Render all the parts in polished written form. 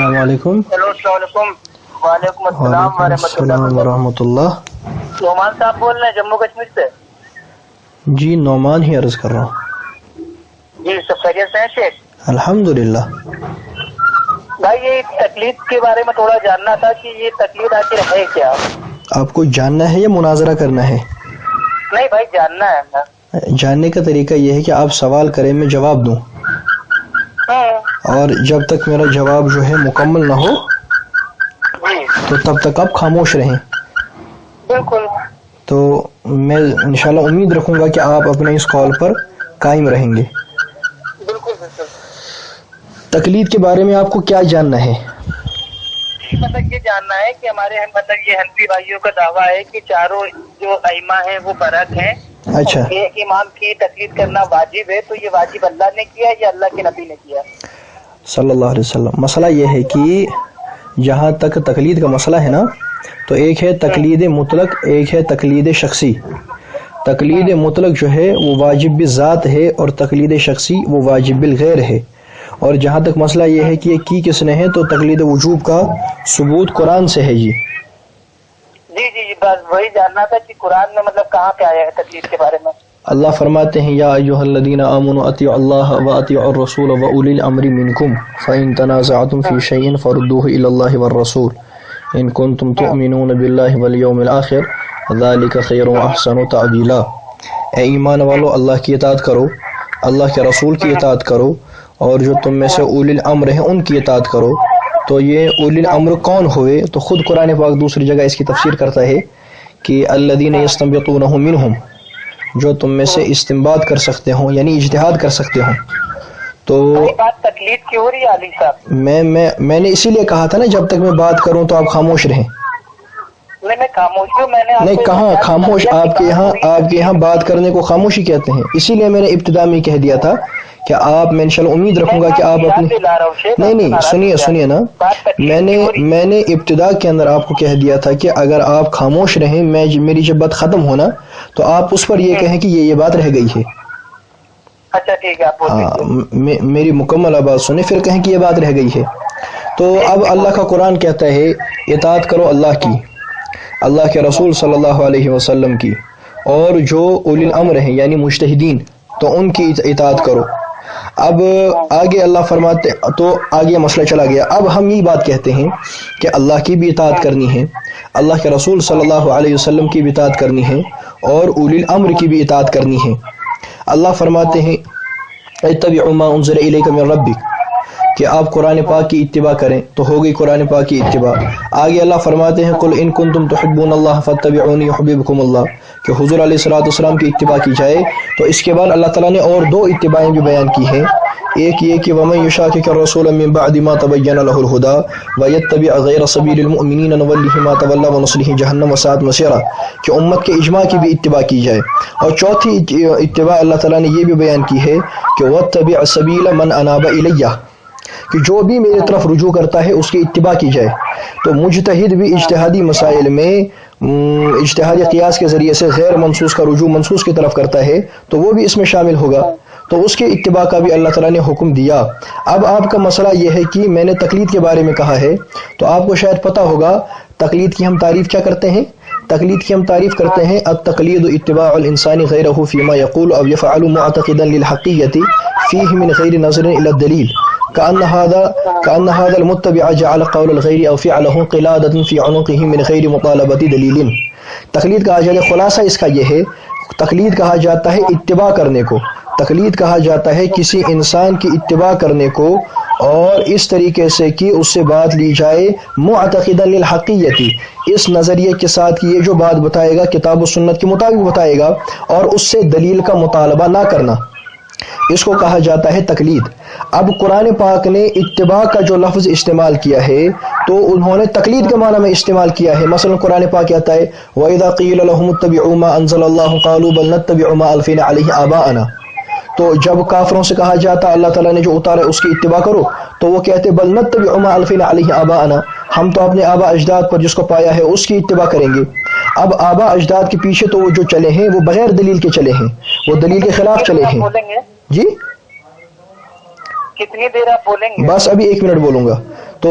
السلام علیکم. ہیلو السلام علیکم. وعلیکم السلام السلام ورحمۃ اللہ. نعمان صاحب بول رہے ہیں جموں کشمیر سے. جی نعمان ہی عرض کر رہا ہوں. جی سب خیریت سے ہیں شیخ؟ الحمدللہ. بھائی یہ تقلید کے بارے میں تھوڑا جاننا تھا کہ یہ تقلید آخر ہے کیا؟ آپ کو جاننا ہے یا مناظرہ کرنا ہے؟ نہیں بھائی جاننا ہے. جاننے کا طریقہ یہ ہے کہ آپ سوال کریں میں جواب دوں، اور جب تک میرا جواب جو ہے مکمل نہ ہو تو تب تک آپ خاموش رہیں. بالکل. تو میں انشاءاللہ امید رکھوں گا کہ آپ اپنے اس کال پر قائم رہیں گے. بالکل بالکل. تقلید کے بارے میں آپ کو کیا جاننا ہے؟ مطلب یہ جاننا ہے کہ ہمارے مطلب یہ حنفی بھائیوں کا دعویٰ ہے کہ چاروں جو ائمہ ہیں وہ برحق ہیں. اچھا. ایک امام کی تقلید کرنا واجب ہے، تو یہ واجب اللہ نے کیا یا اللہ کے نبی نے کیا صلی اللہ علیہ وسلم؟ مسئلہ یہ ہے کہ جہاں تک تقلید کا مسئلہ ہے نا، تو ایک ہے تقلید مطلق، ایک ہے تقلید شخصی. تقلید مطلق جو ہے وہ واجب بالذات ہے، اور تقلید شخصی وہ واجب بالغیر ہے. اور جہاں تک مسئلہ یہ ہے کہ یہ کی کس نے ہے، تو تقلید وجوب کا ثبوت قرآن سے ہے. جی بس وہی جاننا تھا کہ قرآن میں مطلب کہاں پہ آیا ہے تقلید کے بارے میں. اللہ فرماتے ہیں یا ایھا الذین آمنوا اطیعوا اللہ واطیعوا الرسول واولی الامر منکم فان تنازعتم فی شیء فردوه الی اللہ والرسول ان کنتم تؤمنون باللہ والیوم الآخر ذلک خیر واحسن تأویلا. اے ایمان والو، اللہ کی اطاعت کرو، اللہ کے رسول کی اطاعت کرو، اور جو تم میں سے اولی الامر ہیں ان کی اطاعت کرو. تو یہ اولی الامر کون ہوئے؟ تو خود قرآن پاک دوسری جگہ اس کی تفسیر کرتا ہے کہ الذین یستنبطونہ منہم، جو تم میں سے استنباط کر سکتے ہوں، یعنی اجتہاد کر سکتے ہوں. تو بات تقلید کی ہو رہی ہے علی صاحب. میں نے اسی لیے کہا تھا نا جب تک میں بات کروں تو آپ خاموش رہیں. میں خاموش ہوں. میں نے نہیں کہاں خاموش، آپ کے یہاں بات کرنے کو خاموشی کہتے ہیں. اسی لیے میں نے ابتدا میں کہہ دیا تھا کہ آپ، میں انشاءاللہ امید رکھوں گا کہ آپ اپنی نہیں سنیے نا، میں نے ابتدا کے اندر آپ کو کہہ دیا تھا کہ اگر آپ خاموش رہیں، میری جب بات ختم ہونا تو آپ اس پر یہ کہیں کہ یہ بات رہ گئی ہے. اچھا ٹھیک ہے. ہاں میری مکمل آواز سنیں پھر کہیں کہ یہ بات رہ گئی ہے. تو اب اللہ کا قرآن کہتا ہے اطاعت کرو اللہ کی، اللہ کے رسول صلی اللہ علیہ وسلم کی، اور جو اولی الامر ہیں یعنی مجتہدین تو ان کی اطاعت کرو. اب آگے اللہ فرماتے، تو آگے مسئلہ چلا گیا. اب ہم یہ بات کہتے ہیں کہ اللہ کی بھی اطاعت کرنی ہے، اللہ کے رسول صلی اللہ علیہ وسلم کی بھی اطاعت کرنی ہے، اور اولی الامر کی بھی اطاعت کرنی ہے. اللہ فرماتے ہیں اتبعوا ما انزل الیک من ربک، کہ آپ قرآن پاک کی اتباع کریں، تو ہو گئی قرآن پاک کی اتباع. آگے اللہ فرماتے ہیں قل ان کنتم تحبون اللہ فاتبعونی یحببکم اللہ، کہ حضور علیہ الصلوۃ والسلام کی اتباع کی جائے. تو اس کے بعد اللہ تعالیٰ نے اور دو اتباعیں بھی بیان کی ہیں. ایک یہ کہ ومن یشاقق الرسول من بعد ما تبین له الهدى ویتبع غیر سبیل المؤمنین نوله ما تولى ونصلہ جہنم وساءت مصیرا، کہ امت کے اجماع کی بھی اتباع کی جائے. اور چوتھی اتباع اللہ تعالیٰ نے یہ بھی بیان کی ہے کہ واتبع سبیل من اناب الیہ، کہ جو بھی میری طرف رجوع کرتا ہے اس کی اتباع کی جائے. تو مجتہد بھی اجتہادی مسائل میں اجتہادی قیاس کے ذریعے سے غیر منصوص کا رجوع منصوص کی طرف کرتا ہے تو وہ بھی اس میں شامل ہوگا، تو اس کی اتباع کا بھی اللہ تعالیٰ نے حکم دیا. اب آپ کا مسئلہ یہ ہے کہ میں نے تقلید کے بارے میں کہا ہے، تو آپ کو شاید پتہ ہوگا تقلید کی ہم تعریف کیا کرتے ہیں. تقلید کی ہم تعریف کرتے ہیں التقلید اتباع الانسان غیرہ فیما یقول او یفعل معتقدا للحقیۃ فیہ من غیر نظر الی الدلیل كأن هذا المتبع جعل قول الغیر او فعله قلادة في عنقه من غیر مطالبة دلیل. تقلید کہا جاتا ہے، خلاصہ اس کا یہ ہے، تقلید کہا جاتا ہے اتباع کرنے کو، تقلید کہا جاتا ہے کسی انسان کی اتباع کرنے کو، اور اس طریقے سے کہ اس سے بات لی جائے معتقدا للحقیۃ، اس نظریے کے ساتھ کہ یہ جو بات بتائے گا کتاب و سنت کے مطابق بتائے گا، اور اس سے دلیل کا مطالبہ نہ کرنا، اس کو کہا جاتا ہے تقلید. اب قرآن پاک نے اتباع کا جو لفظ استعمال کیا ہے تو انہوں نے تقلید کے معنی میں استعمال کیا ہے. مثلا قرآن پاک کہتا ہے وَإِذَا قِيلَ لَهُمُ اتَّبِعُوا مَا أَنزَلَ اللَّهُ قَالُوا بَلْ نَتَّبِعُ مَا أَلْفَيْنَا عَلَيْهِ آبَاءَنَا. تو جب کافروں سے کہا جاتا اللہ تعالیٰ نے جو اتارا اس کی اتباع کرو، تو وہ کہتے بل نتبع ما الفینا علیہ آباءنا، ہم تو اپنے آبا اجداد پر جس کو پایا ہے اس کی اتباع کریں گے. اب آبا اجداد کے پیچھے تو وہ جو چلے ہیں وہ بغیر دلیل کے چلے ہیں، وہ دلیل کے خلاف چلے ہیں. جی کتنی دیر آپ بولیں گے؟ بس ابھی 1 منٹ بولوں گا. تو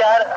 4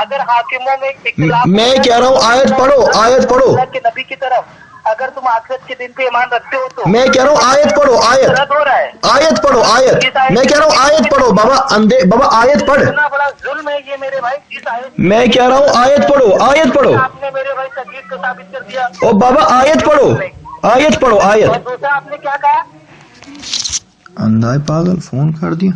اگر حاکموں میں اختلاف، میں کہہ رہا ہوں آیت پڑھو، آیت پڑھو، اللہ کے نبی کی طرف اگر تم آخرت کے دن پہ ایمان رکھتے ہو تو میں کہہ رہا ہوں آیت پڑھو، آیت، رد ہو رہا ہے۔ آیت پڑھو، آیت، میں کہہ رہا ہوں آیت پڑھو بابا، بابا آیت پڑھ، اتنا بڑا ظلم ہے یہ میرے بھائی، جس آیت میں کہہ رہا ہوں آیت پڑھو، آیت پڑھو، آپ نے میرے بھائی تکلیف کو ثابت کر دیا، او بابا آیت پڑھو، آیت پڑھو، اور آیت، دوسرا آپ نے کیا کہا؟ اندھا پاگل فون کر دیا۔